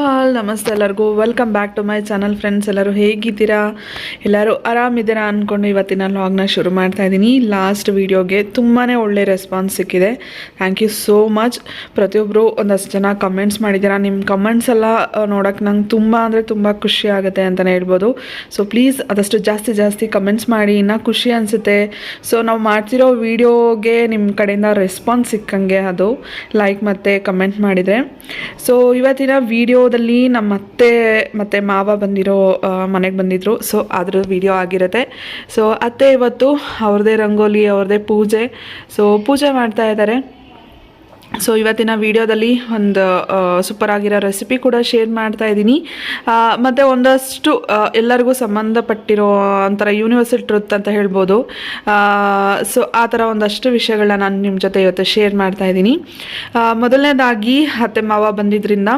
All ನಮಸ್ತೆ ಎಲ್ಲರಿಗೂ welcome back to my channel friends. ಎಲ್ಲರೂ ಹೇಗಿದ್ದೀರಾ? ಎಲ್ಲರೂ ಆರಾಮಿದ್ದೀರಾ ಅಂದ್ಕೊಂಡು ಇವತ್ತಿನ ವ್ಲಾಗ್ನ ಶುರು ಮಾಡ್ತಾ ಇದ್ದೀನಿ. ಲಾಸ್ಟ್ ವೀಡಿಯೋಗೆ ತುಂಬಾ ಒಳ್ಳೆ ರೆಸ್ಪಾನ್ಸ್ ಸಿಕ್ಕಿದೆ. Thank you so much. ಪ್ರತಿಯೊಬ್ಬರು ಒಂದಷ್ಟು ಜನ ಕಮೆಂಟ್ಸ್ ಮಾಡಿದ್ದೀರಾ. ನಿಮ್ಮ ಕಮೆಂಟ್ಸ್ ಎಲ್ಲ ನೋಡೋಕ್ಕೆ ನಂಗೆ ತುಂಬ ಅಂದರೆ ತುಂಬ ಖುಷಿ ಆಗುತ್ತೆ ಅಂತಲೇ ಹೇಳ್ಬೋದು. ಸೊ ಪ್ಲೀಸ್ ಆದಷ್ಟು ಜಾಸ್ತಿ ಕಮೆಂಟ್ಸ್ ಮಾಡಿ, ಇನ್ನೂ ಖುಷಿ ಅನಿಸುತ್ತೆ. ಸೊ ನಾವು ಮಾಡ್ತಿರೋ ವೀಡಿಯೋಗೆ ನಿಮ್ಮ ಕಡೆಯಿಂದ ರೆಸ್ಪಾನ್ಸ್ ಸಿಕ್ಕಂಗೆ ಅದು ಲೈಕ್ ಮತ್ತು ಕಮೆಂಟ್ ಮಾಡಿದರೆ. ಸೊ ಇವತ್ತಿನ ವಿಡಿಯೋದಲ್ಲಿ ನಮ್ಮ ಅತ್ತೆ ಮತ್ತು ಮಾವ ಬಂದಿರೋ ಮನೆಗೆ ಬಂದಿದ್ದರು. ಸೊ ಅದ್ರ ವಿಡಿಯೋ ಆಗಿರುತ್ತೆ. ಸೊ ಅತ್ತೆ ಇವತ್ತು ಅವ್ರದ್ದೇ ರಂಗೋಲಿ, ಅವ್ರದ್ದೇ ಪೂಜೆ, ಸೊ ಪೂಜೆ ಮಾಡ್ತಾ ಇದ್ದಾರೆ. ಸೊ ಇವತ್ತಿನ ವಿಡಿಯೋದಲ್ಲಿ ಒಂದು ಸೂಪರ್ ಆಗಿರೋ ರೆಸಿಪಿ ಕೂಡ ಶೇರ್ ಮಾಡ್ತಾ ಇದ್ದೀನಿ. ಮತ್ತು ಒಂದಷ್ಟು ಎಲ್ಲರಿಗೂ ಸಂಬಂಧಪಟ್ಟಿರೋ ಒಂಥರ ಯೂನಿವರ್ಸಲ್ ಟ್ರುತ್ ಅಂತ ಹೇಳ್ಬೋದು. ಸೊ ಆ ಥರ ಒಂದಷ್ಟು ವಿಷಯಗಳನ್ನ ನಾನು ನಿಮ್ಮ ಜೊತೆ ಇವತ್ತು ಶೇರ್ ಮಾಡ್ತಾ ಇದ್ದೀನಿ. ಮೊದಲನೇದಾಗಿ ಅತ್ತೆ ಮಾವ ಬಂದಿದ್ದರಿಂದ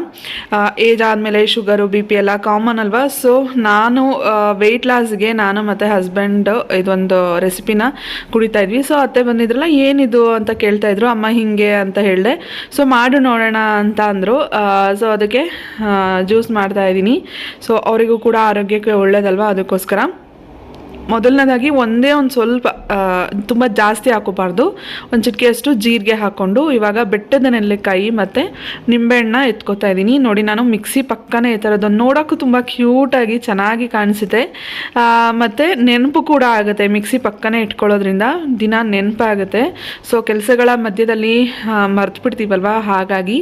ಏಜ್ ಆದಮೇಲೆ ಶುಗರು BP ಎಲ್ಲ ಕಾಮನ್ ಅಲ್ವಾ. ಸೊ ನಾನು ವೆಯ್ಟ್ ಲಾಸ್ಗೆ ನಾನು ಮತ್ತು ಹಸ್ಬೆಂಡ್ ಇದೊಂದು ರೆಸಿಪಿನ ಕುಡಿತಾ ಇದ್ವಿ. ಸೊ ಅತ್ತೆ ಬಂದಿದ್ರಲ್ಲ, ಏನಿದು ಅಂತ ಕೇಳ್ತಾಯಿದ್ರು. ಅಮ್ಮ ಹೀಗೆ ಅಂತ ಹೇಳಿದೆ. ಸೊ ಮಾಡು ನೋಡೋಣ ಅಂತ ಅಂದರು. ಸೊ ಅದಕ್ಕೆ ಜ್ಯೂಸ್ ಮಾಡ್ತಾ ಇದ್ದೀನಿ. ಸೊ ಅವರಿಗೂ ಕೂಡ ಆರೋಗ್ಯಕ್ಕೆ ಒಳ್ಳೇದಲ್ವ, ಅದಕ್ಕೋಸ್ಕರ. ಮೊದಲನೇದಾಗಿ ಒಂದೇ ಒಂದು ಸ್ವಲ್ಪ ತುಂಬ ಜಾಸ್ತಿ ಹಾಕೋಬಾರ್ದು, ಒಂದು ಚಿಟಿಕೆಯಷ್ಟು ಜೀರಿಗೆ ಹಾಕ್ಕೊಂಡು ಇವಾಗ ಬೆಟ್ಟದ ನೆಲ್ಲಿಕಾಯಿ ಮತ್ತು ನಿಂಬೆಹಣ್ಣ ಎತ್ಕೋತಾ ಇದ್ದೀನಿ. ನೋಡಿ, ನಾನು ಮಿಕ್ಸಿ ಪಕ್ಕನೇ ಈ ಥರದ್ದು ನೋಡೋಕ್ಕೂ ತುಂಬ ಕ್ಯೂಟಾಗಿ ಚೆನ್ನಾಗಿ ಕಾಣಿಸುತ್ತೆ. ಮತ್ತು ನೆನಪು ಕೂಡ ಆಗುತ್ತೆ. ಮಿಕ್ಸಿ ಪಕ್ಕನೇ ಇಟ್ಕೊಳ್ಳೋದ್ರಿಂದ ದಿನ ನೆನಪಾಗುತ್ತೆ. ಸೊ ಕೆಲಸಗಳ ಮಧ್ಯದಲ್ಲಿ ಮರ್ತು ಬಿಡ್ತೀವಲ್ವ, ಹಾಗಾಗಿ.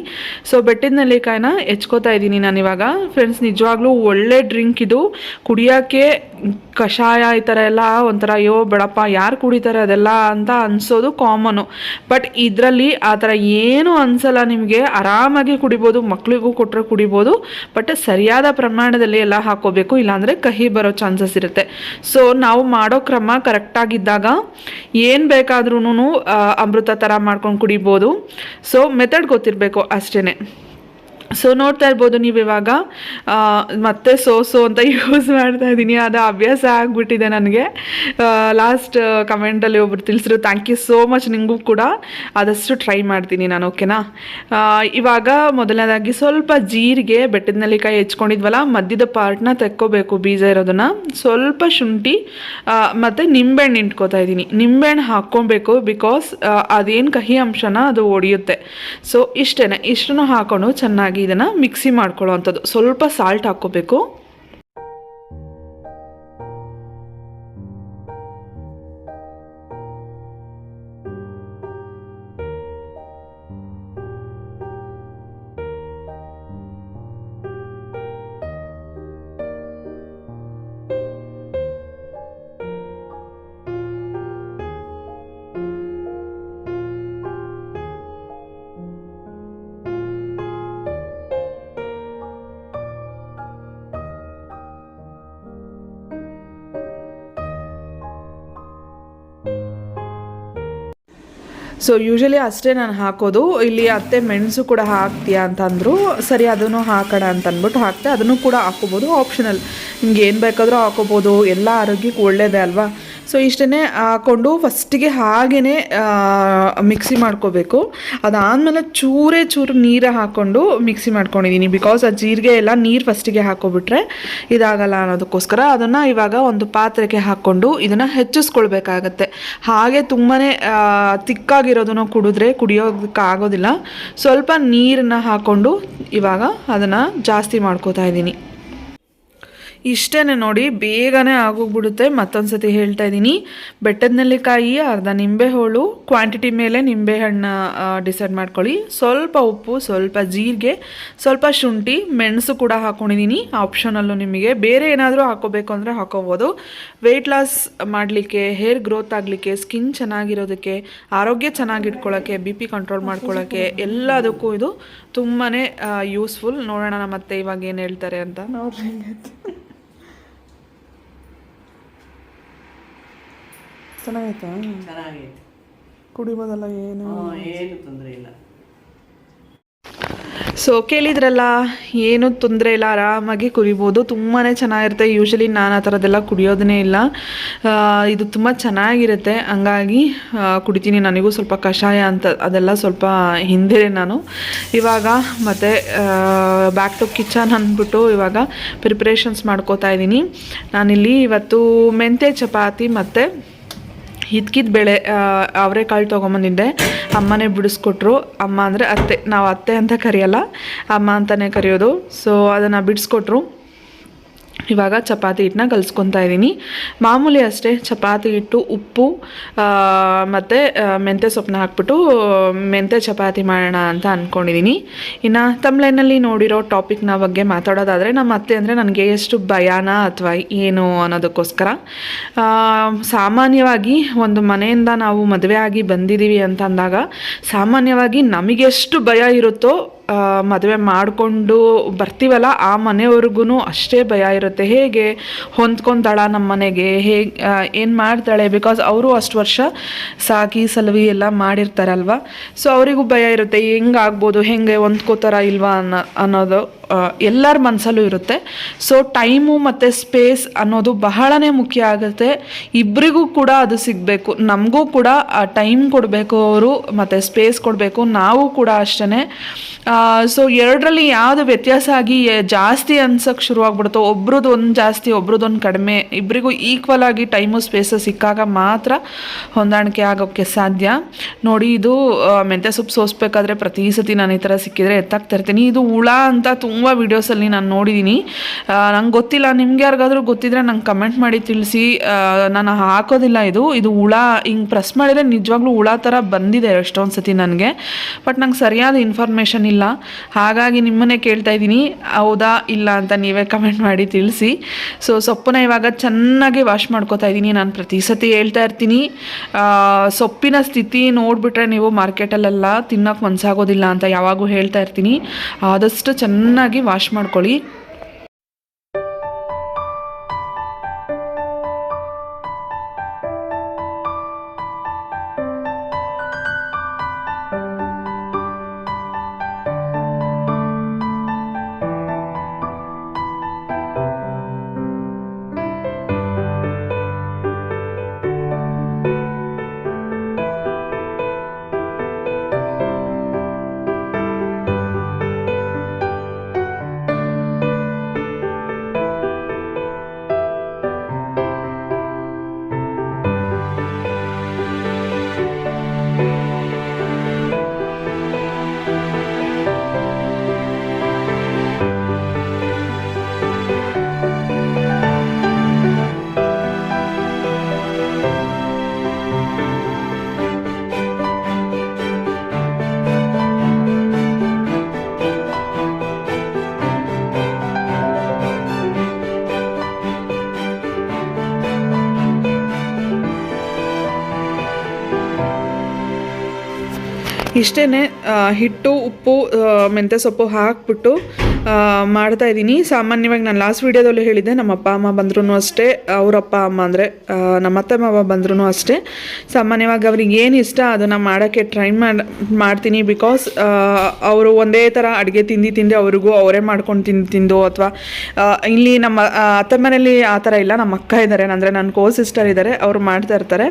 ಸೊ ಬೆಟ್ಟದ ನೆಲ್ಲಿಕಾಯಿನ ಹೆಚ್ಕೋತಾ ಇದ್ದೀನಿ ನಾನು ಇವಾಗ. ಫ್ರೆಂಡ್ಸ್, ನಿಜವಾಗ್ಲೂ ಒಳ್ಳೆ ಡ್ರಿಂಕ್ ಇದು. ಕುಡಿಯೋಕ್ಕೆ ಕಷಾಯ ಈ ಥರ ಎಲ್ಲ ಒಂಥರ ಅಯ್ಯೋ ಬೇಡಪ್ಪ ಯಾರು ಕುಡಿತಾರೆ ಅದೆಲ್ಲ ಅಂತ ಅನಿಸೋದು ಕಾಮನು. ಬಟ್ ಇದರಲ್ಲಿ ಆ ಥರ ಏನೂ ಅನಿಸಲ್ಲ. ನಿಮಗೆ ಆರಾಮಾಗಿ ಕುಡಿಬೋದು, ಮಕ್ಕಳಿಗೂ ಕೊಟ್ಟರೆ ಕುಡಿಬೋದು. ಬಟ್ ಸರಿಯಾದ ಪ್ರಮಾಣದಲ್ಲಿ ಎಲ್ಲ ಹಾಕೋಬೇಕು, ಇಲ್ಲಾಂದರೆ ಕಹಿ ಬರೋ ಚಾನ್ಸಸ್ ಇರುತ್ತೆ. ಸೊ ನಾವು ಮಾಡೋ ಕ್ರಮ ಕರೆಕ್ಟಾಗಿದ್ದಾಗ ಏನು ಬೇಕಾದ್ರೂ ಅಮೃತ ಥರ ಮಾಡ್ಕೊಂಡು ಕುಡಿಬೋದು. ಸೊ ಮೆಥಡ್ ಗೊತ್ತಿರಬೇಕು ಅಷ್ಟೇ. ಸೊ ನೋಡ್ತಾ ಇರ್ಬೋದು ನೀವು ಇವಾಗ ಮತ್ತೆ ಸೋಸು ಅಂತ ಯೂಸ್ ಮಾಡ್ತಾ ಇದ್ದೀನಿ. ಅದು ಅಭ್ಯಾಸ ಆಗಿಬಿಟ್ಟಿದೆ ನನಗೆ. ಲಾಸ್ಟ್ ಕಮೆಂಟಲ್ಲಿ ಒಬ್ರು ತಿಳಿಸಿದ್ರು, ಥ್ಯಾಂಕ್ ಯು ಸೋ ಮಚ್. ನಿಮಗೂ ಕೂಡ ಆದಷ್ಟು ಟ್ರೈ ಮಾಡ್ತೀನಿ ನಾನು, ಓಕೆನಾ. ಇವಾಗ ಮೊದಲನೇದಾಗಿ ಸ್ವಲ್ಪ ಜೀರಿಗೆ, ಬೆಟ್ಟದ ನೆಲ್ಲಿಕಾಯಿ ಹೆಚ್ಕೊಂಡಿದ್ವಲ್ಲ ಮಧ್ಯದ ಪಾರ್ಟ್ನ ತೆಕ್ಕೋಬೇಕು, ಬೀಜ ಇರೋದನ್ನು. ಸ್ವಲ್ಪ ಶುಂಠಿ ಮತ್ತು ನಿಂಬೆಹಣ್ಣು ಇಟ್ಕೋತಾ ಇದ್ದೀನಿ. ನಿಂಬೆಹಣ್ಣು ಹಾಕ್ಕೊಬೇಕು, ಬಿಕಾಸ್ ಅದೇನು ಕಹಿ ಅಂಶನ ಅದು ಒಡೆಯುತ್ತೆ. ಸೊ ಇಷ್ಟನ್ನು ಹಾಕ್ಕೊಂಡು ಚೆನ್ನಾಗಿ ಇದನ್ನು ಮಿಕ್ಸಿ ಮಾಡ್ಕೊಳ್ಳೋ ಅಂಥದ್ದು. ಸ್ವಲ್ಪ ಸಾಲ್ಟ್ ಹಾಕ್ಕೋಬೇಕು. ಸೊ ಯೂಶಲಿ ಅಷ್ಟೇ ನಾನು ಹಾಕೋದು. ಇಲ್ಲಿ ಅತ್ತೆ ಮೆಣಸು ಕೂಡ ಹಾಕ್ತೀಯಾ ಅಂತಂದರು. ಸರಿ, ಅದನ್ನು ಹಾಕೋಣ ಅಂತ ಅಂದ್ಬಿಟ್ಟು ಹಾಕ್ತೆ. ಅದನ್ನು ಕೂಡ ಹಾಕೋಬೋದು, ಆಪ್ಷನಲ್. ನಿಮ್ಗೆ ಏನು ಬೇಕಾದರೂ ಹಾಕೋಬೋದು, ಎಲ್ಲ ಆರೋಗ್ಯಕ್ಕೆ ಒಳ್ಳೆಯದೇ ಅಲ್ವಾ. ಸೊ ಇಷ್ಟನ್ನೇ ಹಾಕ್ಕೊಂಡು ಫಸ್ಟಿಗೆ ಹಾಗೇ ಮಿಕ್ಸಿ ಮಾಡ್ಕೋಬೇಕು. ಅದಾದಮೇಲೆ ಚೂರು ನೀರು ಹಾಕ್ಕೊಂಡು ಮಿಕ್ಸಿ ಮಾಡ್ಕೊಂಡಿದ್ದೀನಿ. ಬಿಕಾಸ್ ಆ ಜೀರಿಗೆ ಎಲ್ಲ ನೀರು ಫಸ್ಟಿಗೆ ಹಾಕೋಬಿಟ್ರೆ ಇದಾಗಲ್ಲ ಅನ್ನೋದಕ್ಕೋಸ್ಕರ. ಅದನ್ನು ಇವಾಗ ಒಂದು ಪಾತ್ರೆಗೆ ಹಾಕ್ಕೊಂಡು ಇದನ್ನು ಹೆಚ್ಚಿಸ್ಕೊಳ್ಬೇಕಾಗತ್ತೆ. ಹಾಗೆ ತುಂಬಾ ತಿಕ್ಕಾಗಿರೋದನ್ನು ಕುಡಿಯೋದಕ್ಕಾಗೋದಿಲ್ಲ. ಸ್ವಲ್ಪ ನೀರನ್ನು ಹಾಕ್ಕೊಂಡು ಇವಾಗ ಅದನ್ನು ಜಾಸ್ತಿ ಮಾಡ್ಕೋತಾ ಇದ್ದೀನಿ. ಇಷ್ಟೇ ನೋಡಿ, ಬೇಗನೆ ಆಗೋಗ್ಬಿಡುತ್ತೆ. ಮತ್ತೊಂದು ಸತಿ ಹೇಳ್ತಾ ಇದ್ದೀನಿ, ಬೆಟ್ಟದ ನೆಲ್ಲಿಕಾಯಿ, ಅರ್ಧ ನಿಂಬೆಹೋಳು, ಕ್ವಾಂಟಿಟಿ ಮೇಲೆ ನಿಂಬೆಹಣ್ಣು ಡಿಸೈಡ್ ಮಾಡ್ಕೊಳ್ಳಿ. ಸ್ವಲ್ಪ ಉಪ್ಪು, ಸ್ವಲ್ಪ ಜೀರಿಗೆ, ಸ್ವಲ್ಪ ಶುಂಠಿ, ಮೆಣಸು ಕೂಡ ಹಾಕ್ಕೊಂಡಿದ್ದೀನಿ. ಆಪ್ಷನಲ್ಲು, ನಿಮಗೆ ಬೇರೆ ಏನಾದರೂ ಹಾಕೋಬೇಕು ಅಂದರೆ ಹಾಕೋಬೋದು. ವೆಯ್ಟ್ ಲಾಸ್ ಮಾಡಲಿಕ್ಕೆ, ಹೇರ್ ಗ್ರೋತ್ ಆಗಲಿಕ್ಕೆ, ಸ್ಕಿನ್ ಚೆನ್ನಾಗಿರೋದಕ್ಕೆ, ಆರೋಗ್ಯ ಚೆನ್ನಾಗಿಟ್ಕೊಳ್ಳೋಕ್ಕೆ, BP ಕಂಟ್ರೋಲ್ ಮಾಡ್ಕೊಳ್ಳೋಕ್ಕೆ, ಎಲ್ಲದಕ್ಕೂ ಇದು ತುಂಬಾ ಯೂಸ್ಫುಲ್. ನೋಡೋಣ ಮತ್ತೆ ಇವಾಗ ಏನು ಹೇಳ್ತಾರೆ ಅಂತ. ನೋಡ್ರಿ, ಚೆನ್ನಾಗೈತಾ? ಚೆನ್ನಾಗೈತೆ, ಕುಡಿಬೋದಲ್ಲ, ಏನು ತೊಂದರೆ ಇಲ್ಲ. ಸೊ ಕೇಳಿದ್ರಲ್ಲ, ಏನೂ ತೊಂದರೆ ಇಲ್ಲ, ಆರಾಮಾಗಿ ಕುಡಿಬೋದು, ತುಂಬಾ ಚೆನ್ನಾಗಿರುತ್ತೆ. ಯೂಶ್ವಲಿ ನಾನು ಆ ಥರದ್ದೆಲ್ಲ ಕುಡಿಯೋದೇ ಇಲ್ಲ. ಇದು ತುಂಬ ಚೆನ್ನಾಗಿರುತ್ತೆ, ಹಂಗಾಗಿ ಕುಡಿತೀನಿ. ನನಗೂ ಸ್ವಲ್ಪ ಕಷಾಯ ಅಂತ ಅದೆಲ್ಲ ಸ್ವಲ್ಪ ಹಿಂದೆ ನಾನು. ಇವಾಗ ಮತ್ತು ಬ್ಯಾಕ್ ಟು ಕಿಚನ್ ಅಂದ್ಬಿಟ್ಟು ಇವಾಗ ಪ್ರಿಪ್ರೇಷನ್ಸ್ ಮಾಡ್ಕೋತಾ ಇದ್ದೀನಿ. ನಾನಿಲ್ಲಿ ಇವತ್ತು ಮೆಂತ್ಯ ಚಪಾತಿ ಮತ್ತು ಹಿದ್ಕಿದ ಬೇಳೆ ಅವರೆಕಾಳು ತೊಗೊಂಬಂದಿದ್ದೆ. ಅಮ್ಮನೇ ಬಿಡಿಸ್ಕೊಟ್ರು. ಅಮ್ಮ ಅಂದರೆ ಅತ್ತೆ, ನಾವು ಅತ್ತೆ ಅಂತ ಕರೆಯಲ್ಲ, ಅಮ್ಮ ಅಂತಲೇ ಕರೆಯೋದು. ಸೊ ಅದನ್ನು ಬಿಡಿಸ್ಕೊಟ್ರು. ಇವಾಗ ಚಪಾತಿ ಹಿಟ್ಟನ್ನ ಕಲಿಸ್ಕೊತಾ ಇದ್ದೀನಿ. ಮಾಮೂಲಿ ಅಷ್ಟೇ, ಚಪಾತಿ ಹಿಟ್ಟು, ಉಪ್ಪು ಮತ್ತು ಮೆಂತ್ಯ ಸೊಪ್ಪನ್ನ ಹಾಕ್ಬಿಟ್ಟು ಮೆಂತ್ಯ ಚಪಾತಿ ಮಾಡೋಣ ಅಂತ ಅಂದ್ಕೊಂಡಿದ್ದೀನಿ. ಇನ್ನು ತಮ್ಲೈನಲ್ಲಿ ನೋಡಿರೋ ಟಾಪಿಕ್ನ ಬಗ್ಗೆ ಮಾತಾಡೋದಾದರೆ, ನಮ್ಮ ಅತ್ತೆ ಅಂದರೆ ನನಗೆ ಎಷ್ಟು ಭಯಾನ ಅಥವಾ ಏನು ಅನ್ನೋದಕ್ಕೋಸ್ಕರ. ಸಾಮಾನ್ಯವಾಗಿ ಒಂದು ಮನೆಯಿಂದ ನಾವು ಮದುವೆ ಆಗಿ ಬಂದಿದ್ದೀವಿ ಅಂತ ಅಂದಾಗ ಸಾಮಾನ್ಯವಾಗಿ ನಮಗೆಷ್ಟು ಭಯ ಇರುತ್ತೋ ಮದುವೆ ಮಾಡಿಕೊಂಡು ಬರ್ತೀವಲ್ಲ ಆ ಮನೆಯವ್ರಿಗೂ ಅಷ್ಟೇ ಭಯ ಇರುತ್ತೆ. ಹೇಗೆ ಹೊಂದ್ಕೊತಾಳ ನಮ್ಮ ಮನೆಗೆ, ಹೇಗೆ ಏನು ಮಾಡ್ತಾಳೆ, ಬಿಕಾಸ್ ಅವರು ಅಷ್ಟು ವರ್ಷ ಸಾಕಿ ಸಲವಿ ಎಲ್ಲ ಮಾಡಿರ್ತಾರಲ್ವ. ಸೊ ಅವರಿಗೂ ಭಯ ಇರುತ್ತೆ, ಹೆಂಗೆ ಆಗ್ಬೋದು, ಹೆಂಗೆ ಹೊಂದ್ಕೋತಾರ ಇಲ್ವಾ ಅನ್ನೋದು ಎಲ್ಲರ ಮನಸ್ಸಲ್ಲೂ ಇರುತ್ತೆ. ಸೊ ಟೈಮು ಮತ್ತು ಸ್ಪೇಸ್ ಅನ್ನೋದು ಬಹಳನೇ ಮುಖ್ಯ ಆಗುತ್ತೆ. ಇಬ್ಬರಿಗೂ ಕೂಡ ಅದು ಸಿಗಬೇಕು. ನಮಗೂ ಕೂಡ ಟೈಮ್ ಕೊಡಬೇಕು ಅವರು, ಮತ್ತು ಸ್ಪೇಸ್ ಕೊಡಬೇಕು, ನಾವು ಕೂಡ ಅಷ್ಟೇ. ಸೊ ಎರಡರಲ್ಲಿ ಯಾವುದು ವ್ಯತ್ಯಾಸ ಆಗಿ ಜಾಸ್ತಿ ಅನ್ಸೋಕ್ಕೆ ಶುರುವಾಗ್ಬಿಡುತ್ತೋ, ಒಬ್ರದ್ದು ಒಂದು ಜಾಸ್ತಿ ಒಬ್ರದ್ದೊಂದು ಕಡಿಮೆ, ಇಬ್ಬರಿಗೂ ಈಕ್ವಲ್ ಆಗಿ ಟೈಮು ಸ್ಪೇಸು ಸಿಕ್ಕಾಗ ಮಾತ್ರ ಹೊಂದಾಣಿಕೆ ಆಗೋಕ್ಕೆ ಸಾಧ್ಯ. ನೋಡಿ, ಇದು ಮೆಂತ್ಯ ಸೊಪ್ಪು ಸೋಸ್ಬೇಕಾದ್ರೆ ಪ್ರತಿ ಸತಿ ನಾನು ಈ ಥರ ಸಿಕ್ಕಿದರೆ ಎತ್ತಾಕ್ತಿರ್ತೀನಿ. ಇದು ಹುಳ ಅಂತ ತುಂಬ ವೀಡಿಯೋಸಲ್ಲಿ ನಾನು ನೋಡಿದ್ದೀನಿ. ನಂಗೆ ಗೊತ್ತಿಲ್ಲ, ನಿಮ್ಗೆ ಯಾರಿಗಾದ್ರೂ ಗೊತ್ತಿದ್ರೆ ನಂಗೆ ಕಮೆಂಟ್ ಮಾಡಿ ತಿಳಿಸಿ. ನಾನು ಹಾಕೋದಿಲ್ಲ ಇದು ಹುಳ ಹಿಂಗೆ ಪ್ರೆಸ್ ಮಾಡಿದರೆ ನಿಜವಾಗ್ಲೂ ಹುಳ ಥರ ಬಂದಿದೆ ಎಷ್ಟೊಂದು ಸತಿ ನನಗೆ. ಬಟ್ ನಂಗೆ ಸರಿಯಾದ ಇನ್ಫಾರ್ಮೇಷನ್ ಇಲ್ಲ, ಹಾಗಾಗಿ ನಿಮ್ಮನ್ನೇ ಕೇಳ್ತಾ ಇದ್ದೀನಿ, ಹೌದಾ ಇಲ್ಲ ಅಂತ ನೀವೇ ಕಮೆಂಟ್ ಮಾಡಿ ತಿಳಿಸಿ. ಸೊ ಸೊಪ್ಪನ್ನ ಇವಾಗ ಚೆನ್ನಾಗಿ ವಾಶ್ ಮಾಡ್ಕೋತಾ ಇದ್ದೀನಿ. ನಾನು ಪ್ರತಿ ಸತಿ ಹೇಳ್ತಾ ಇರ್ತೀನಿ, ಸೊಪ್ಪಿನ ಸ್ಥಿತಿ ನೋಡಿಬಿಟ್ರೆ ನೀವು ಮಾರ್ಕೆಟಲ್ಲೆಲ್ಲ ತಿನ್ನೋಕೆ ಮನಸ್ಸಾಗೋದಿಲ್ಲ ಅಂತ ಯಾವಾಗೂ ಹೇಳ್ತಾ ಇರ್ತೀನಿ. ಆದಷ್ಟು ಚೆನ್ನಾಗಿ ವಾಶ್ ಮಾಡ್ಕೊಳ್ಳಿ. ಇಷ್ಟೇ, ಹಿಟ್ಟು, ಉಪ್ಪು, ಮೆಂತ್ಯ ಸೊಪ್ಪು ಹಾಕ್ಬಿಟ್ಟು ಮಾಡ್ತಾಯಿದ್ದೀನಿ. ಸಾಮಾನ್ಯವಾಗಿ ನಾನು ಲಾಸ್ಟ್ ವೀಡಿಯೋದಲ್ಲೂ ಹೇಳಿದ್ದೆ, ನಮ್ಮ ಅಪ್ಪ ಅಮ್ಮ ಬಂದ್ರೂ ಅಷ್ಟೇ, ಅವರಪ್ಪ ಅಮ್ಮ ಅಂದರೆ ನಮ್ಮ ಅತ್ತೆ ಮಾವ ಬಂದ್ರೂ ಅಷ್ಟೇ, ಸಾಮಾನ್ಯವಾಗಿ ಅವ್ರಿಗೆ ಏನು ಇಷ್ಟ ಅದನ್ನು ಮಾಡೋಕ್ಕೆ ಟ್ರೈ ಮಾಡ್ತೀನಿ. ಬಿಕಾಸ್ ಅವರು ಒಂದೇ ಥರ ಅಡುಗೆ ತಿಂದು ಅವ್ರಿಗೂ ಅವರೇ ಮಾಡ್ಕೊಂಡು ತಿಂದು ಅಥವಾ ಇಲ್ಲಿ ನಮ್ಮ ಅತ್ತೆ ಮನೇಲಿ ಆ ಥರ ಇಲ್ಲ. ನಮ್ಮ ಅಕ್ಕ ಇದ್ದಾರೆ, ಅಂದರೆ ನನ್ನ ಕೋ ಸಿಸ್ಟರ್ ಇದ್ದಾರೆ, ಅವರು ಮಾಡ್ತಾ ಇರ್ತಾರೆ.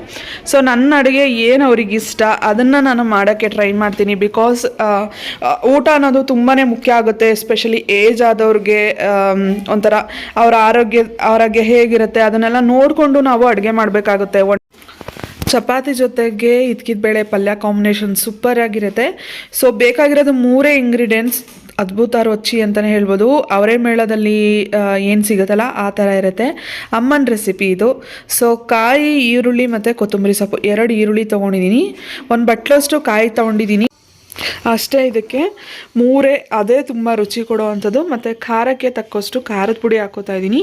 ಸೊ ನನ್ನ ಅಡುಗೆ ಏನು ಅವ್ರಿಗೆ ಇಷ್ಟ ಅದನ್ನು ನಾನು ಮಾಡೋಕ್ಕೆ ಟ್ರೈ ಮಾಡ್ತೀನಿ. ಬಿಕಾಸ್ ಊಟ ಅನ್ನೋದು ತುಂಬಾ ಮುಖ್ಯ ಆಗುತ್ತೆ. ಎಸ್ಪೆಷಲಿ ಏಜ್ ಆದವ್ರಿಗೆ ಒಂಥರ ಅವರ ಆರೋಗ್ಯ ಹೇಗಿರುತ್ತೆ ಅದನ್ನೆಲ್ಲ ನೋಡಿಕೊಂಡು ನಾವು ಅಡುಗೆ ಮಾಡಬೇಕಾಗುತ್ತೆ. ಚಪಾತಿ ಜೊತೆಗೆ ಹಿದ್ಕಿದ ಬೇಳೆ ಪಲ್ಯ ಕಾಂಬಿನೇಷನ್ ಸೂಪರ್ ಆಗಿರುತ್ತೆ. ಸೊ ಬೇಕಾಗಿರೋದು 3 ಇಂಗ್ರೀಡಿಯೆಂಟ್ಸ್, ಅದ್ಭುತ ರುಚಿ ಅಂತಲೇ ಹೇಳ್ಬೋದು. ಅವರೇ ಮೇಳದಲ್ಲಿ ಏನು ಸಿಗುತ್ತಲ್ಲ ಆ ಥರ ಇರುತ್ತೆ. ಅಮ್ಮನ ರೆಸಿಪಿ ಇದು. ಸೊ ಕಾಯಿ, ಈರುಳ್ಳಿ ಮತ್ತು ಕೊತ್ತಂಬರಿ ಸೊಪ್ಪು 2 ಈರುಳ್ಳಿ ತೊಗೊಂಡಿದ್ದೀನಿ, 1 ಬಟ್ಲಷ್ಟು ಕಾಯಿ ತೊಗೊಂಡಿದ್ದೀನಿ ಅಷ್ಟೇ. ಇದಕ್ಕೆ 3 ಅದೇ ತುಂಬ ರುಚಿ ಕೊಡುವಂಥದ್ದು. ಮತ್ತು ಖಾರಕ್ಕೆ ತಕ್ಕಷ್ಟು ಖಾರದ ಪುಡಿ ಹಾಕೋತಾ ಇದ್ದೀನಿ,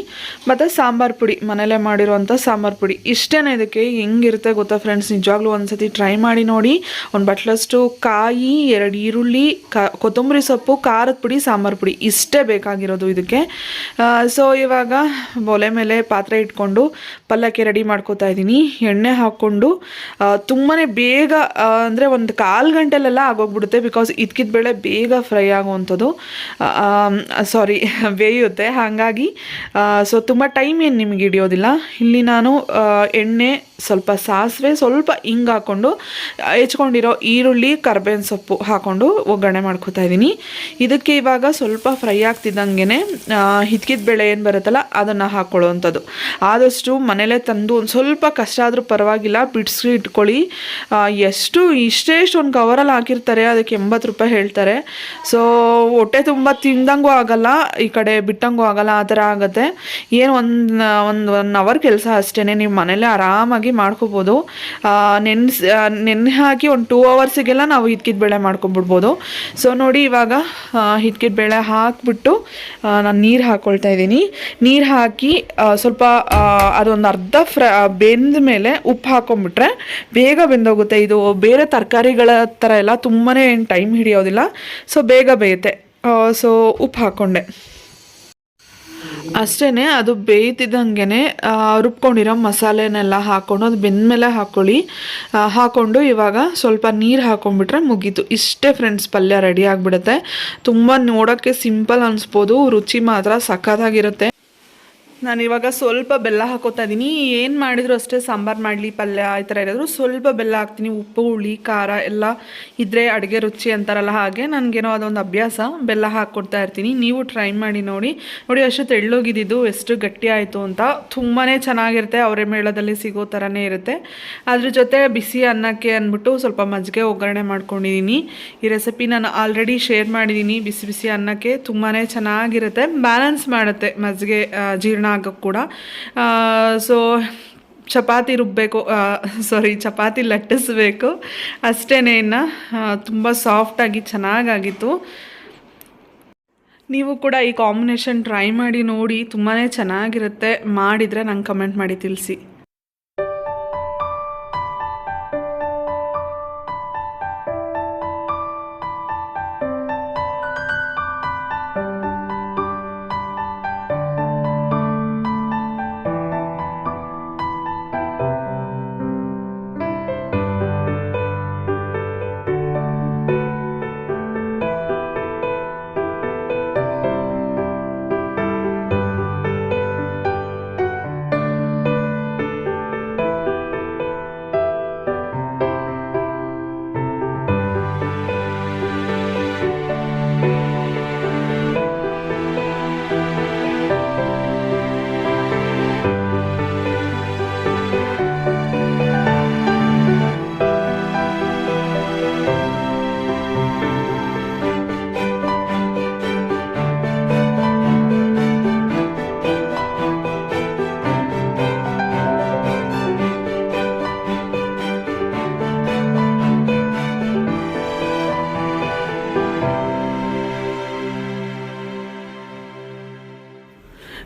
ಮತ್ತು ಸಾಂಬಾರು ಪುಡಿ, ಮನೇಲೇ ಮಾಡಿರುವಂಥ ಸಾಂಬಾರು ಪುಡಿ. ಇಷ್ಟೇ. ಇದಕ್ಕೆ ಹೆಂಗಿರುತ್ತೆ ಗೊತ್ತಾ ಫ್ರೆಂಡ್ಸ್, ನಿಜವಾಗ್ಲೂ ಒಂದು ಸತಿ ಟ್ರೈ ಮಾಡಿ ನೋಡಿ. 1 ಬಟ್ಲಷ್ಟು ಕಾಯಿ, 2 ಈರುಳ್ಳಿ, ಕೊತ್ತಂಬರಿ ಸೊಪ್ಪು, ಖಾರದ ಪುಡಿ, ಸಾಂಬಾರು ಪುಡಿ, ಇಷ್ಟೇ ಬೇಕಾಗಿರೋದು ಇದಕ್ಕೆ. ಸೊ ಇವಾಗ ಒಲೆ ಮೇಲೆ ಪಾತ್ರೆ ಇಟ್ಕೊಂಡು ಪಲ್ಯಕ್ಕೆ ರೆಡಿ ಮಾಡ್ಕೋತಾ ಇದ್ದೀನಿ. ಎಣ್ಣೆ ಹಾಕ್ಕೊಂಡು ತುಂಬಾ ಬೇಗ ಅಂದರೆ 1 ಕಾಲು ಗಂಟೆಲೆಲ್ಲ ಆಗೋಗ್ಬಿಡುತ್ತೆ. ಆಗಿಬಿಡುತ್ತೆ. ಬಿಕಾಸ್ ಇದ್ಕಿದ ಬೇಳೆ ಬೇಗ ಫ್ರೈ ಆಗುವಂಥದ್ದು, ಸಾರಿ ಬೇಯುತ್ತೆ. ಹಾಗಾಗಿ ಸೊ ತುಂಬ ಟೈಮ್ ಏನು ನಿಮಗೆ ಹಿಡಿಯೋದಿಲ್ಲ. ಇಲ್ಲಿ ನಾನು ಎಣ್ಣೆ, ಸ್ವಲ್ಪ ಸಾಸಿವೆ, ಸ್ವಲ್ಪ ಹಿಂಗೆ ಹಾಕ್ಕೊಂಡು ಹೆಚ್ಕೊಂಡಿರೋ ಈರುಳ್ಳಿ, ಕರ್ಬೇವಿನ ಸೊಪ್ಪು ಹಾಕ್ಕೊಂಡು ಒಗ್ಗರಣೆ ಮಾಡ್ಕೊತಾ ಇದ್ದೀನಿ. ಇದಕ್ಕೆ ಇವಾಗ ಸ್ವಲ್ಪ ಫ್ರೈ ಆಗ್ತಿದ್ದಂಗೆ ಹಿದ್ಕಿದ ಬೇಳೆ ಏನು ಬರುತ್ತಲ್ಲ ಅದನ್ನು ಹಾಕ್ಕೊಳ್ಳೋವಂಥದ್ದು. ಆದಷ್ಟು ಮನೇಲೇ ತಂದು ಒಂದು ಸ್ವಲ್ಪ ಕಷ್ಟ ಆದರೂ ಪರವಾಗಿಲ್ಲ ಬಿಡಿಸಿ ಇಟ್ಕೊಳ್ಳಿ. ಇಷ್ಟೇ ಒಂದು ಕವರಲ್ಲಿ ಹಾಕಿರ್ತಾರೆ, ಅದಕ್ಕೆ 80 ರೂಪಾಯಿ ಹೇಳ್ತಾರೆ. ಸೊ ಹೊಟ್ಟೆ ತುಂಬ ತಿಂದಂಗೂ ಆಗಲ್ಲ, ಈ ಕಡೆ ಬಿಟ್ಟಂಗೂ ಆಗಲ್ಲ, ಆ ಥರ ಆಗುತ್ತೆ. ಏನು ಒಂದು 1 ಅವರ್ ಕೆಲಸ ಅಷ್ಟೇ, ನೀವು ಮನೇಲೇ ಆರಾಮಾಗಿ ಮಾಡ್ಕೋಬೋದು. ನೆನೆ ಹಾಕಿ ಒಂದು 2 ಅವರ್ಸಿಗೆಲ್ಲ ನಾವು ಹಿದ್ಕಿದ ಬೇಳೆ ಮಾಡ್ಕೊಂಡ್ಬಿಡ್ಬೋದು. ಸೊ ನೋಡಿ, ಇವಾಗ ಹಿದ್ಕಿದ ಬೇಳೆ ಹಾಕಿಬಿಟ್ಟು ನಾನು ನೀರು ಹಾಕ್ಕೊಳ್ತಾ ಇದ್ದೀನಿ. ನೀರು ಹಾಕಿ ಸ್ವಲ್ಪ ಅದೊಂದು ಅರ್ಧ ಬೆಂದ ಮೇಲೆ ಉಪ್ಪು ಹಾಕೊಂಡ್ಬಿಟ್ರೆ ಬೇಗ ಬೆಂದೋಗುತ್ತೆ. ಇದು ಬೇರೆ ತರಕಾರಿಗಳ ಥರ ಎಲ್ಲ ತುಂಬಾ ಟೈಮ್ ಹಿಡಿಯೋದಿಲ್ಲ, ಸೊ ಬೇಗ ಬೇಯುತ್ತೆ. ಸೊ ಉಪ್ಪು ಹಾಕ್ಕೊಂಡೆ ಅಷ್ಟೇ. ಅದು ಬೇಯ್ತಿದ್ದಂಗೆ ರುಬ್ಕೊಂಡಿರೋ ಮಸಾಲೆನೆಲ್ಲ ಹಾಕ್ಕೊಂಡು ಅದು ಬೆಂದಮೇಲೆ ಹಾಕ್ಕೊಂಡು ಇವಾಗ ಸ್ವಲ್ಪ ನೀರು ಹಾಕ್ಕೊಂಡ್ಬಿಟ್ರೆ ಮುಗೀತು. ಇಷ್ಟೇ ಫ್ರೆಂಡ್ಸ್, ಪಲ್ಯ ರೆಡಿ ಆಗಿಬಿಡುತ್ತೆ. ತುಂಬ ನೋಡೋಕ್ಕೆ ಸಿಂಪಲ್ ಅನಿಸ್ಬೋದು, ರುಚಿ ಮಾತ್ರ ಸಖತ್ತಾಗಿರುತ್ತೆ. ನಾನಿವಾಗ ಸ್ವಲ್ಪ ಬೆಲ್ಲ ಹಾಕೋತಾ ಇದ್ದೀನಿ. ಏನು ಮಾಡಿದ್ರು ಅಷ್ಟೇ, ಸಾಂಬಾರು ಮಾಡಲಿ, ಪಲ್ಯ ಈ ಥರ ಇರೋದ್ರು ಸ್ವಲ್ಪ ಬೆಲ್ಲ ಹಾಕ್ತೀನಿ. ಉಪ್ಪು, ಹುಳಿ, ಖಾರ ಎಲ್ಲ ಇದ್ದರೆ ಅಡುಗೆ ರುಚಿ ಅಂತಾರಲ್ಲ, ಹಾಗೆ ನನಗೇನೋ ಅದೊಂದು ಅಭ್ಯಾಸ, ಬೆಲ್ಲ ಹಾಕ್ಕೊಡ್ತಾ ಇರ್ತೀನಿ. ನೀವು ಟ್ರೈ ಮಾಡಿ ನೋಡಿ. ಅಷ್ಟು ತೆಳ್ಳೋಗಿದ್ದು ಎಷ್ಟು ಗಟ್ಟಿ ಆಯಿತು ಅಂತ. ತುಂಬಾ ಚೆನ್ನಾಗಿರುತ್ತೆ, ಅವರೇ ಮೇಳದಲ್ಲಿ ಸಿಗೋ ಥರನೇ ಇರುತ್ತೆ. ಅದ್ರ ಜೊತೆ ಬಿಸಿ ಅನ್ನಕ್ಕೆ ಅಂದ್ಬಿಟ್ಟು ಸ್ವಲ್ಪ ಮಜ್ಜಿಗೆ ಒಗ್ಗರಣೆ ಮಾಡ್ಕೊಂಡಿದ್ದೀನಿ. ಈ ರೆಸಿಪಿ ನಾನು ಆಲ್ರೆಡಿ ಶೇರ್ ಮಾಡಿದ್ದೀನಿ. ಬಿಸಿ ಬಿಸಿ ಅನ್ನಕ್ಕೆ ತುಂಬಾ ಚೆನ್ನಾಗಿರುತ್ತೆ, ಬ್ಯಾಲೆನ್ಸ್ ಮಾಡುತ್ತೆ ಮಜ್ಜಿಗೆ ಜೀರ್ಣ ಆಗೋಕ್ಕೆ ಕೂಡ. ಸೊ ಚಪಾತಿ ರುಬ್ಬಬೇಕು, ಚಪಾತಿ ಲಟ್ಟಿಸ್ಬೇಕು ಅಷ್ಟೇ. ಇನ್ನು ತುಂಬ ಸಾಫ್ಟಾಗಿ ಚೆನ್ನಾಗಾಗಿತ್ತು. ನೀವು ಕೂಡ ಈ ಕಾಂಬಿನೇಷನ್ ಟ್ರೈ ಮಾಡಿ ನೋಡಿ, ತುಂಬಾ ಚೆನ್ನಾಗಿರುತ್ತೆ. ಮಾಡಿದರೆ ನಂಗೆ ಕಮೆಂಟ್ ಮಾಡಿ ತಿಳಿಸಿ.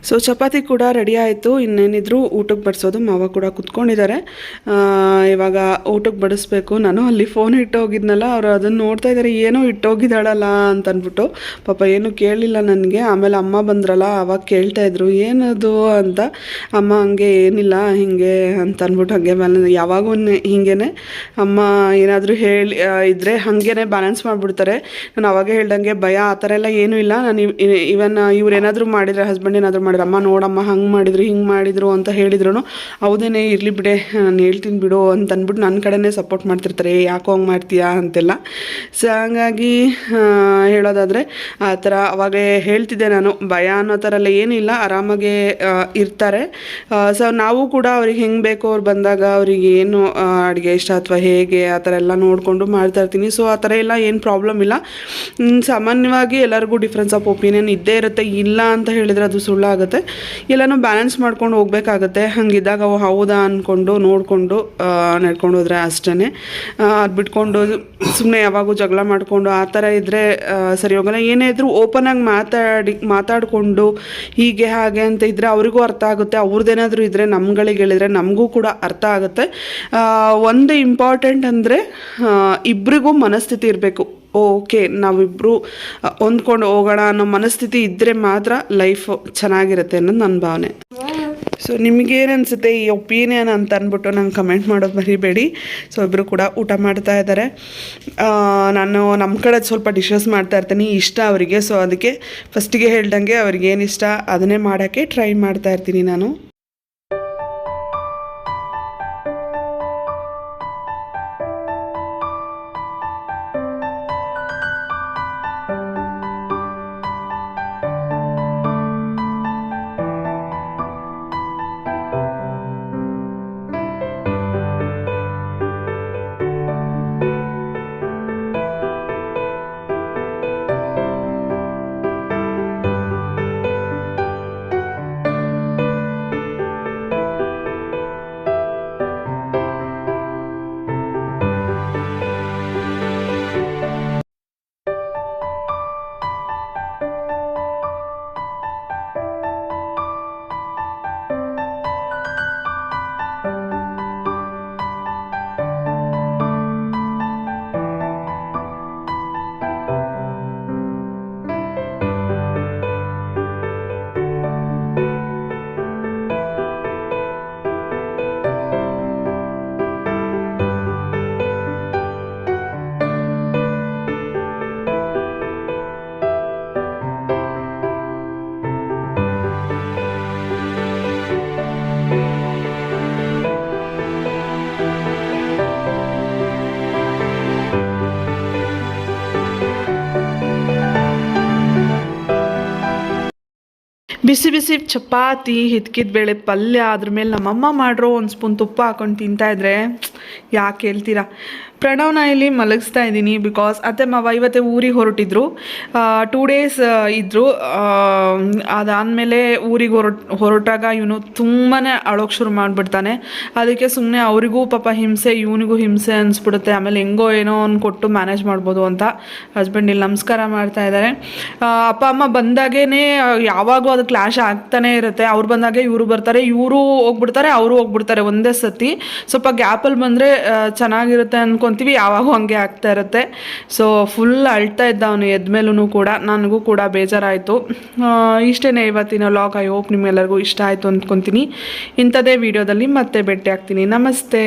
ಸೊ ಚಪಾತಿ ಕೂಡ ರೆಡಿ ಆಯಿತು. ಇನ್ನೇನಿದ್ರು ಊಟಕ್ಕೆ ಬಡಿಸೋದು. ಮಾವ ಕೂಡ ಕುತ್ಕೊಂಡಿದ್ದಾರೆ. ಇವಾಗ ಊಟಕ್ಕೆ ಬಡಿಸ್ಬೇಕು. ನಾನು ಅಲ್ಲಿ ಫೋನ್ ಇಟ್ಟೋಗಿದ್ನಲ್ಲ, ಅವರು ಅದನ್ನು ನೋಡ್ತಾ ಇದ್ದಾರೆ, ಏನೋ ಇಟ್ಟೋಗಿದ್ದಾಳಲ್ಲ ಅಂತಂದ್ಬಿಟ್ಟು. ಪಾಪ ಏನೂ ಕೇಳಲಿಲ್ಲ ನನಗೆ. ಆಮೇಲೆ ಅಮ್ಮ ಬಂದ್ರಲ್ಲ, ಅವಾಗ ಕೇಳ್ತಾಯಿದ್ರು ಏನದು ಅಂತ. ಅಮ್ಮ ಹಂಗೆ ಏನಿಲ್ಲ ಹಿಂಗೆ ಅಂತ ಅಂದ್ಬಿಟ್ಟು ಹಾಗೆ ಯಾವಾಗೂ ಹಿಂಗೇ ಅಮ್ಮ ಏನಾದರೂ ಹೇಳಿ ಇದ್ದರೆ ಹಾಗೇ ಬ್ಯಾಲೆನ್ಸ್ ಮಾಡಿಬಿಡ್ತಾರೆ. ನಾನು ಅವಾಗೇ ಹೇಳ್ದಂಗೆ ಭಯ ಆ ಥರ ಎಲ್ಲ ಏನೂ ಇಲ್ಲ. ನಾನು ಇವ್ರು ಏನಾದರೂ ಮಾಡಿದರೆ, ಹಸ್ಬೆಂಡ್ ಏನಾದರೂ ಮಾಡಿದ್ರೆ, ಅಮ್ಮ ನೋಡಮ್ಮ ಹಂಗೆ ಮಾಡಿದ್ರು ಹಿಂಗೆ ಮಾಡಿದ್ರು ಅಂತ ಹೇಳಿದ್ರು, ಹೌದೇನೆ ಇರಲಿ ಬಿಡೆ ನಾನು ಹೇಳ್ತೀನಿ ಬಿಡು ಅಂತ ಅಂದ್ಬಿಟ್ಟು ನನ್ನ ಕಡೆನೇ ಸಪೋರ್ಟ್ ಮಾಡ್ತಿರ್ತಾರೆ. ಯಾಕೋ ಹಂಗೆ ಮಾಡ್ತೀಯಾ ಅಂತೆಲ್ಲ. ಸೊ ಹಂಗಾಗಿ ಹೇಳೋದಾದರೆ ಆ ಥರ ಅವಾಗೇ ಹೇಳ್ತಿದ್ದೆ ನಾನು, ಭಯ ಅನ್ನೋ ಥರ ಎಲ್ಲ ಏನಿಲ್ಲ, ಆರಾಮಾಗೆ ಇರ್ತಾರೆ. ಸೊ ನಾವು ಕೂಡ ಅವ್ರಿಗೆ ಹೆಂಗೆ ಬೇಕೋ ಅವ್ರು ಬಂದಾಗ ಅವರಿಗೆ ಏನು ಅಡುಗೆ ಇಷ್ಟ ಅಥವಾ ಹೇಗೆ ಆ ಥರ ಎಲ್ಲ ನೋಡಿಕೊಂಡು ಮಾಡ್ತಾಯಿರ್ತೀನಿ. ಸೊ ಆ ಥರ ಎಲ್ಲ ಏನು ಪ್ರಾಬ್ಲಮ್ ಇಲ್ಲ. ಸಾಮಾನ್ಯವಾಗಿ ಎಲ್ಲರಿಗೂ ಡಿಫ್ರೆನ್ಸ್ ಆಫ್ ಒಪಿನಿಯನ್ ಇದ್ದೇ ಇರುತ್ತೆ. ಇಲ್ಲ ಅಂತ ಹೇಳಿದರೆ ಅದು ಸುಳ್ಳಾಗುತ್ತೆ. ಎಲ್ಲನೂ ಬ್ಯಾಲೆನ್ಸ್ ಮಾಡ್ಕೊಂಡು ಹೋಗ್ಬೇಕಾಗತ್ತೆ. ಹಂಗಿದ್ದಾಗ ಅವು ಹೌದಾ ಅಂದ್ಕೊಂಡು ನೋಡಿಕೊಂಡು ನಡ್ಕೊಂಡು ಹೋದರೆ ಅಷ್ಟೇ. ಅದು ಬಿಟ್ಕೊಂಡು ಸುಮ್ಮನೆ ಯಾವಾಗೂ ಜಗಳ ಮಾಡಿಕೊಂಡು ಆ ಥರ ಇದ್ದರೆ ಸರಿ ಹೋಗಲ್ಲ. ಏನೇ ಇದ್ದರೂ ಓಪನಾಗಿ ಮಾತಾಡಿಕೊಂಡು ಹೀಗೆ ಹಾಗೆ ಅಂತ ಇದ್ದರೆ ಅವರಿಗೂ ಅರ್ಥ ಆಗುತ್ತೆ. ಅವ್ರದ್ದೇನಾದರೂ ಇದ್ದರೆ ನಮ್ಗಳಿಗೆ ಹೇಳಿದರೆ ನಮಗೂ ಕೂಡ ಅರ್ಥ ಆಗುತ್ತೆ. ಒಂದು ಇಂಪಾರ್ಟೆಂಟ್ ಅಂದರೆ ಇಬ್ಬರಿಗೂ ಮನಸ್ಥಿತಿ ಇರಬೇಕು. ಓಕೆ ನಾವಿಬ್ಬರು ಹೊಂದ್ಕೊಂಡು ಹೋಗೋಣ ಅನ್ನೋ ಮನಸ್ಥಿತಿ ಇದ್ದರೆ ಮಾತ್ರ ಲೈಫ್ ಚೆನ್ನಾಗಿರುತ್ತೆ ಅನ್ನೋದು ನನ್ನ ಭಾವನೆ. ಸೊ ನಿಮಗೇನು ಅನಿಸುತ್ತೆ ಈ ಒಪಿನಿಯನ್ ಅಂತ ಅಂದ್ಬಿಟ್ಟು ನಂಗೆ ಕಮೆಂಟ್ ಮಾಡೋದು ಮರಿಬೇಡಿ. ಸೊ ಇಬ್ಬರು ಕೂಡ ಊಟ ಮಾಡ್ತಾ ಇದ್ದಾರೆ. ನಾನು ನಮ್ಮ ಕಡೆ ಸ್ವಲ್ಪ ಡಿಶಸ್ ಮಾಡ್ತಾ ಇರ್ತೀನಿ, ಇಷ್ಟ ಅವರಿಗೆ. ಸೊ ಅದಕ್ಕೆ ಫಸ್ಟಿಗೆ ಹೇಳ್ದಂಗೆ ಅವ್ರಿಗೇನು ಇಷ್ಟ ಅದನ್ನೇ ಮಾಡೋಕ್ಕೆ ಟ್ರೈ ಮಾಡ್ತಾ ಇರ್ತೀನಿ ನಾನು. ಬಿಸಿ ಬಿಸಿ ಚಪಾತಿ, ಹಿದ್ಕಿದ ಬೇಳೆ ಪಲ್ಯ, ಅದ್ರ ಮೇಲೆ ನಮ್ಮಮ್ಮ ಮಾಡಿರೋ ಒಂದು ಸ್ಪೂನ್ ತುಪ್ಪ ಹಾಕೊಂಡು ತಿಂತಾಯಿದ್ರೆ ಯಾಕೆ ಹೇಳ್ತೀರಾ. ಪ್ರಣವ್ನ ಇಲ್ಲಿ ಮಲಗಿಸ್ತಾ ಇದ್ದೀನಿ ಬಿಕಾಸ್ ಅತ್ತೆ ಮಾವ ಇವತ್ತೇ ಊರಿಗೆ ಹೊರಟಿದ್ರು. 2 days ಇದ್ದರು. ಅದಾದಮೇಲೆ ಊರಿಗೆ ಹೊರಟಾಗ ಇವನು ತುಂಬಾ ಅಳೋಕ್ಕೆ ಶುರು ಮಾಡಿಬಿಡ್ತಾನೆ. ಅದಕ್ಕೆ ಸುಮ್ಮನೆ ಅವರಿಗೂ ಪಾಪ ಹಿಂಸೆ, ಇವನಿಗೂ ಹಿಂಸೆ ಅನಿಸ್ಬಿಡುತ್ತೆ. ಆಮೇಲೆ ಹೆಂಗೋ ಏನೋ ಒಂದು ಕೊಟ್ಟು ಮ್ಯಾನೇಜ್ ಮಾಡ್ಬೋದು ಅಂತ ಹಸ್ಬೆಂಡ್ ಇಲ್ಲಿ ನಮಸ್ಕಾರ ಮಾಡ್ತಾ ಇದ್ದಾರೆ. ಅಪ್ಪ ಅಮ್ಮ ಬಂದಾಗೇ ಯಾವಾಗೂ ಅದು ಕ್ಲಾಶ್ ಆಗ್ತಾನೆ ಇರುತ್ತೆ. ಅವ್ರು ಬಂದಾಗೆ ಇವರು ಬರ್ತಾರೆ, ಇವರು ಹೋಗ್ಬಿಡ್ತಾರೆ, ಅವರು ಹೋಗ್ಬಿಡ್ತಾರೆ ಒಂದೇ ಸತಿ. ಸ್ವಲ್ಪ ಗ್ಯಾಪಲ್ಲಿ ಬಂದರೆ ಚೆನ್ನಾಗಿರುತ್ತೆ ಅಂದ್ಕೊತೀವಿ, ಯಾವಾಗೂ ಹಂಗೆ ಆಗ್ತಾ ಇರುತ್ತೆ. ಸೊ ಫುಲ್ ಅಳ್ತಾ ಇದ್ದ ಅವನು ಎದ್ಮೇಲೂ ಕೂಡ. ನನಗೂ ಕೂಡ ಬೇಜಾರಾಯಿತು. ಇಷ್ಟೇ ಇವತ್ತಿನ ವ್ಲಾಗ್. ಐ ಹೋಪ್ ನಿಮ್ಮೆಲ್ಲರಿಗೂ ಇಷ್ಟ ಆಯಿತು ಅಂದ್ಕೊತೀನಿ. ಇಂಥದ್ದೇ ವಿಡಿಯೋದಲ್ಲಿ ಮತ್ತೆ ಭೇಟಿ ಆಗ್ತೀನಿ. ನಮಸ್ತೆ.